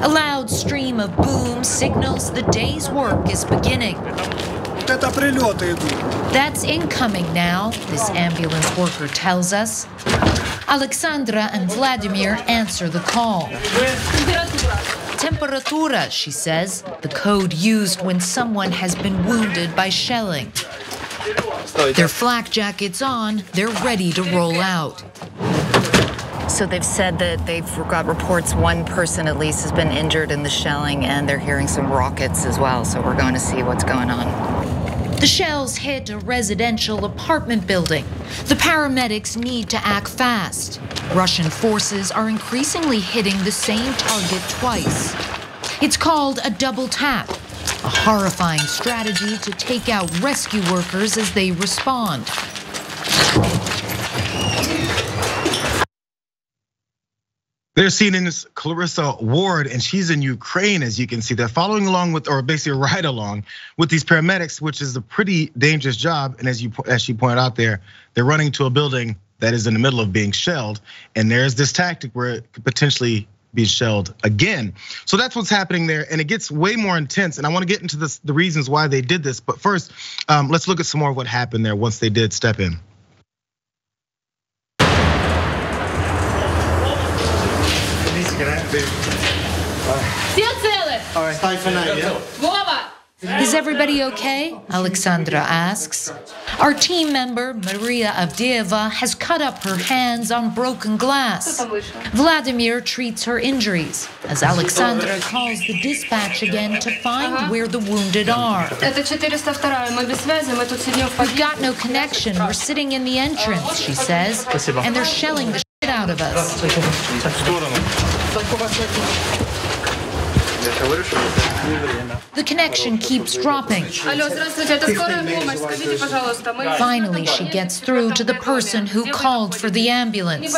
A loud stream of boom signals the day's work is beginning. That's incoming now, this ambulance worker tells us. Alexandra and Vladimir answer the call. Temperatura, she says, the code used when someone has been wounded by shelling. Their flak jackets on, they're ready to roll out. So they've said that they've got reports one person at least has been injured in the shelling, and they're hearing some rockets as well, so we're going to see what's going on. The shells hit a residential apartment building. The paramedics need to act fast. Russian forces are increasingly hitting the same target twice. It's called a double tap, a horrifying strategy to take out rescue workers as they respond. They're seen in this Clarissa Ward, and she's in Ukraine, as you can see. They're following along with, or basically right along with these paramedics, which is a pretty dangerous job. And as she pointed out there, they're running to a building that is in the middle of being shelled. And there's this tactic where it could potentially be shelled again. So that's what's happening there, and it gets way more intense. And I want to get into the reasons why they did this. But first, let's look at some more of what happened there once they did step in. Is everybody okay? Alexandra asks. Our team member, Maria Avdeeva, has cut up her hands on broken glass. Vladimir treats her injuries as Alexandra calls the dispatch again to find where the wounded are. We've got no connection. We're sitting in the entrance, she says, and they're shelling the shit out of us. The connection keeps dropping. Finally, she gets through to the person who called for the ambulance.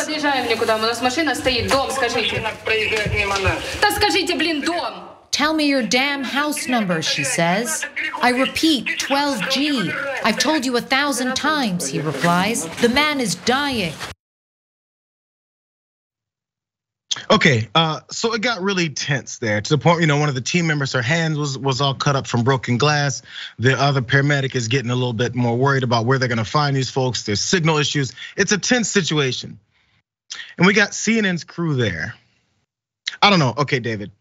Tell me your damn house number, she says. I repeat, 12G. I've told you 1,000 times, he replies. The man is dying. Okay, so it got really tense there to the point, one of the team members, her hand was all cut up from broken glass. The other paramedic is getting a little bit more worried about where they're gonna find these folks. There's signal issues. It's a tense situation. And we got CNN's crew there. I don't know, okay, David.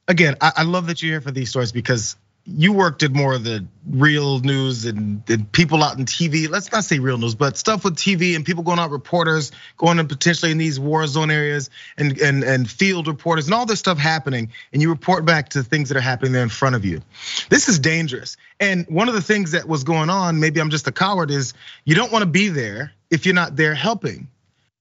Again, I love that you're here for these stories because you worked at more of the real news and people out in TV. Let's not say real news, but stuff with TV and people going out, reporters going in potentially in these war zone areas and field reporters and all this stuff happening. And you report back to things that are happening there in front of you. This is dangerous. And one of the things that was going on, maybe I'm just a coward, is you don't want to be there if you're not there helping.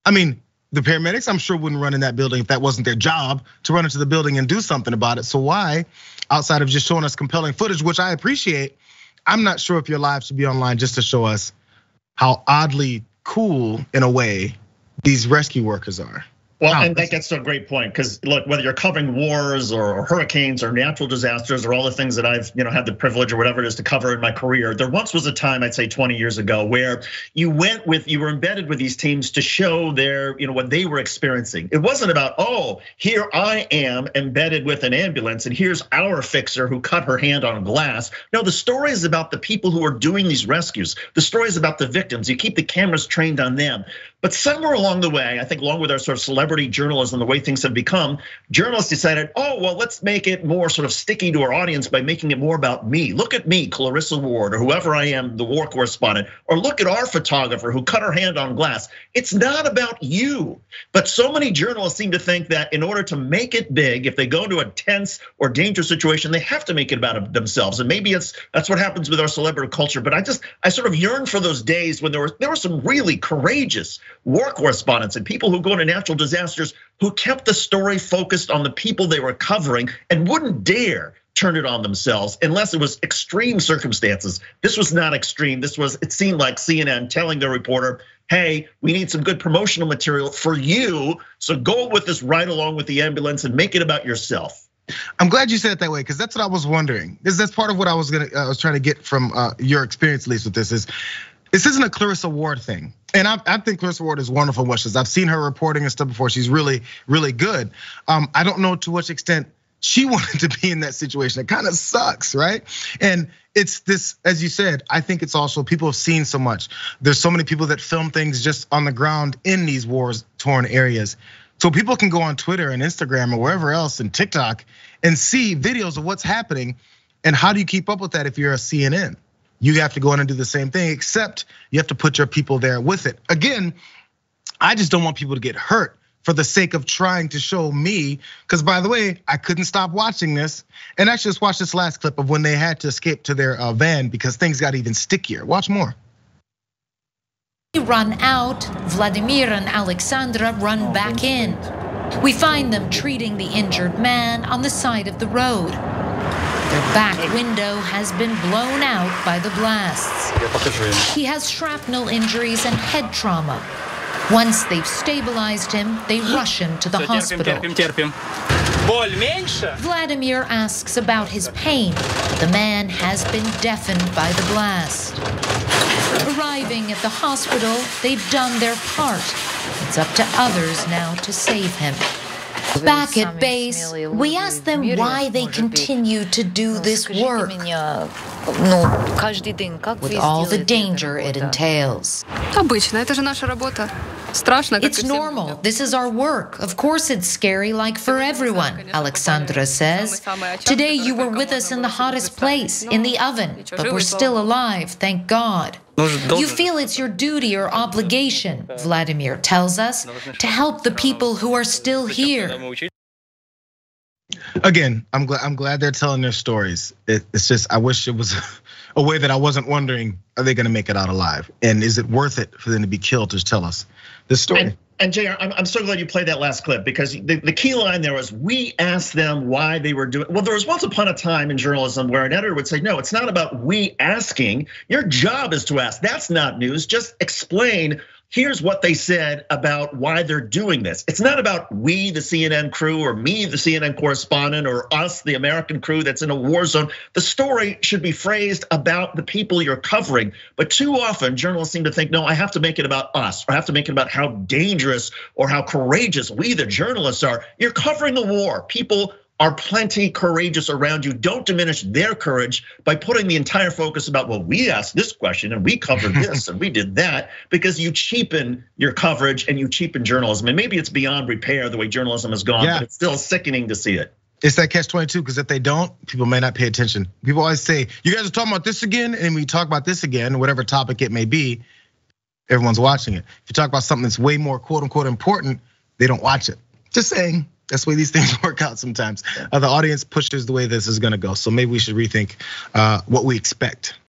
I mean, the paramedics, I'm sure, wouldn't run in that building if that wasn't their job to run into the building and do something about it. So why, outside of just showing us compelling footage, which I appreciate, I'm not sure if your live should be online just to show us how oddly cool, in a way, these rescue workers are. Well, and that gets to a great point, because look, whether you're covering wars or hurricanes or natural disasters or all the things that I've had the privilege or whatever it is to cover in my career, there once was a time, I'd say 20 years ago, where you were embedded with these teams to show their, what they were experiencing. It wasn't about, oh, here I am embedded with an ambulance and here's our fixer who cut her hand on glass. No, the story is about the people who are doing these rescues. The story is about the victims. You keep the cameras trained on them. But somewhere along the way, I think along with our sort of celebrity journalism, the way things have become, journalists decided, oh, well, let's make it more sort of sticky to our audience by making it more about me. Look at me, Clarissa Ward, or whoever I am, the war correspondent, or look at our photographer who cut her hand on glass. It's not about you. But so many journalists seem to think that in order to make it big, if they go into a tense or dangerous situation, they have to make it about themselves. And maybe that's what happens with our celebrity culture. But I sort of yearn for those days when there were some really courageous war correspondents and people who go into natural disasters who kept the story focused on the people they were covering and wouldn't dare turn it on themselves unless it was extreme circumstances. This was not extreme. It seemed like CNN telling their reporter, hey, we need some good promotional material for you, so go with this right along with the ambulance and make it about yourself. I'm glad you said it that way, because that's what I was wondering. That's part of what I was trying to get from your experience, at least with this is. This isn't a Clarissa Ward thing. And I think Clarissa Ward is wonderful in Watchlist. I've seen her reporting and stuff before. She's really, really good. I don't know to which extent she wanted to be in that situation. It kind of sucks, right? And it's this, as you said, I think it's also people have seen so much. There's so many people that film things just on the ground in these war-torn areas. So people can go on Twitter and Instagram or wherever else and TikTok and see videos of what's happening. And how do you keep up with that if you're a CNN? You have to go in and do the same thing, except you have to put your people there with it. Again, I just don't want people to get hurt for the sake of trying to show me, because by the way, I couldn't stop watching this. And actually just watch this last clip of when they had to escape to their van because things got even stickier. Watch more. Run out, Vladimir and Alexandra run back in. We find them treating the injured man on the side of the road. Their back window has been blown out by the blasts. He has shrapnel injuries and head trauma. Once they've stabilized him, they rush him to the hospital. Vladimir asks about his pain. The man has been deafened by the blast. Arriving at the hospital, they've done their part. It's up to others now to save him. Back at base, we ask them why they continue to do this work, with all the danger it entails. It's normal. This is our work. Of course it's scary, like for everyone, Alexandra says. Today you were with us in the hottest place, in the oven, but we're still alive, thank God. You feel it's your duty or obligation, Vladimir tells us, to help the people who are still here. Again, I'm glad they're telling their stories. It's just, I wish it was a way that I wasn't wondering, are they gonna make it out alive? And is it worth it for them to be killed to tell us this story? And Jayar, I'm so glad you played that last clip, because the key line there was, we asked them why they were doing. Well, there was once upon a time in journalism where an editor would say, no, it's not about we asking. Your job is to ask. That's not news. Just explain. Here's what they said about why they're doing this. It's not about we, the CNN crew, or me, the CNN correspondent, or us, the American crew that's in a war zone. The story should be phrased about the people you're covering. But too often, journalists seem to think, no, I have to make it about us, or I have to make it about how dangerous or how courageous we, the journalists, are. You're covering the war. People are plenty courageous around you. Don't diminish their courage by putting the entire focus about, well, we asked this question and we covered this and we did that, because you cheapen your coverage and you cheapen journalism. And maybe it's beyond repair the way journalism has gone, but it's still sickening to see it. It's that catch-22, because if they don't, people may not pay attention. People always say, you guys are talking about this again, and we talk about this again, whatever topic it may be, everyone's watching it. If you talk about something that's way more quote unquote important, they don't watch it. Just saying. That's the way these things work out sometimes. The audience pushes the way this is gonna go. So maybe we should rethink what we expect.